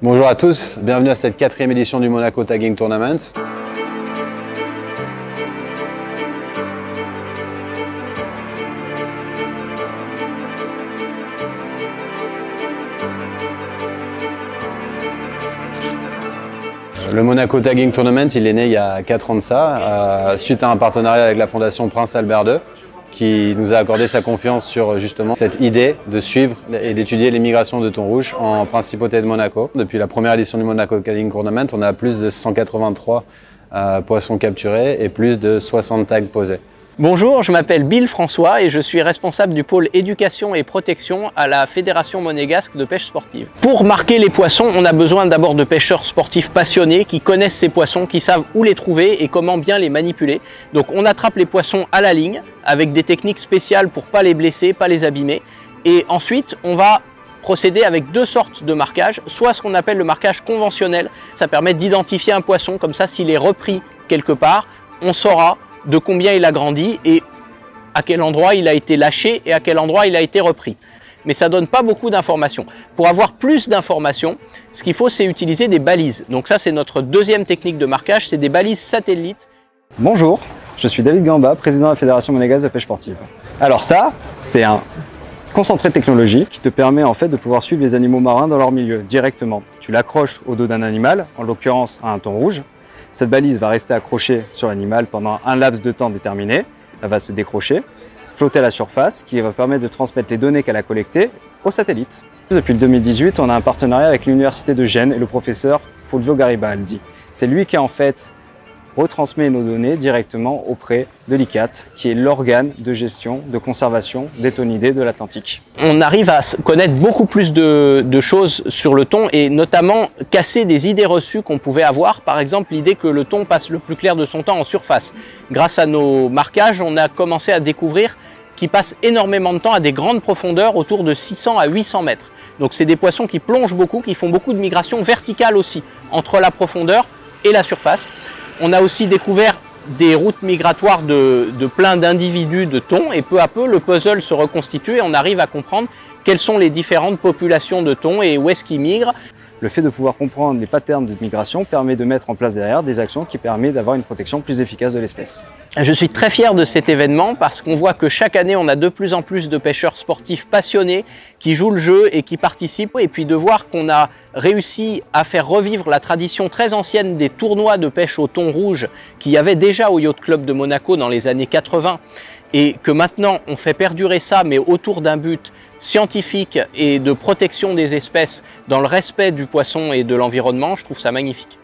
Bonjour à tous, bienvenue à cette 4e édition du Monaco Tagging Tournament. Le Monaco Tagging Tournament, il est né il y a 4 ans de ça, suite à un partenariat avec la Fondation Prince Albert II, qui nous a accordé sa confiance sur justement cette idée de suivre et d'étudier les migrations de thon rouge en principauté de Monaco. Depuis la première édition du Monaco Tagging Tournament, on a plus de 183 poissons capturés et plus de 60 tags posés. Bonjour, je m'appelle Bill François et je suis responsable du pôle éducation et protection à la Fédération monégasque de pêche sportive. Pour marquer les poissons, on a besoin d'abord de pêcheurs sportifs passionnés qui connaissent ces poissons, qui savent où les trouver et comment bien les manipuler. Donc on attrape les poissons à la ligne avec des techniques spéciales pour pas les blesser, pas les abîmer. Et ensuite, on va procéder avec 2 sortes de marquage, soit ce qu'on appelle le marquage conventionnel. Ça permet d'identifier un poisson, comme ça s'il est repris quelque part, on saura de combien il a grandi et à quel endroit il a été lâché et à quel endroit il a été repris. Mais ça ne donne pas beaucoup d'informations. Pour avoir plus d'informations, ce qu'il faut, c'est utiliser des balises. Donc ça, c'est notre 2e technique de marquage, c'est des balises satellites. Bonjour, je suis David Gamba, président de la Fédération monégasque de pêche sportive. Alors ça, c'est un concentré de technologie qui te permet en fait de pouvoir suivre les animaux marins dans leur milieu directement. Tu l'accroches au dos d'un animal, en l'occurrence à un thon rouge. Cette balise va rester accrochée sur l'animal pendant un laps de temps déterminé. Elle va se décrocher, flotter à la surface, qui va permettre de transmettre les données qu'elle a collectées au satellite. Depuis le 2018, on a un partenariat avec l'Université de Gênes et le professeur Fulvio Garibaldi. C'est lui qui en fait retransmet nos données directement auprès de l'ICAT, qui est l'organe de gestion, de conservation des thonidés de l'Atlantique. On arrive à connaître beaucoup plus de choses sur le thon et notamment casser des idées reçues qu'on pouvait avoir. Par exemple, l'idée que le thon passe le plus clair de son temps en surface. Grâce à nos marquages, on a commencé à découvrir qu'il passe énormément de temps à des grandes profondeurs, autour de 600 à 800 mètres. Donc c'est des poissons qui plongent beaucoup, qui font beaucoup de migrations verticales aussi, entre la profondeur et la surface. On a aussi découvert des routes migratoires de plein d'individus de thon et peu à peu le puzzle se reconstitue et on arrive à comprendre quelles sont les différentes populations de thon et où est-ce qu'ils migrent. Le fait de pouvoir comprendre les patterns de migration permet de mettre en place derrière des actions qui permettent d'avoir une protection plus efficace de l'espèce. Je suis très fier de cet événement parce qu'on voit que chaque année on a de plus en plus de pêcheurs sportifs passionnés qui jouent le jeu et qui participent, et puis de voir qu'on a réussi à faire revivre la tradition très ancienne des tournois de pêche au thon rouge qu'il y avait déjà au Yacht Club de Monaco dans les années 80 et que maintenant on fait perdurer ça mais autour d'un but scientifique et de protection des espèces dans le respect du poisson et de l'environnement. Je trouve ça magnifique.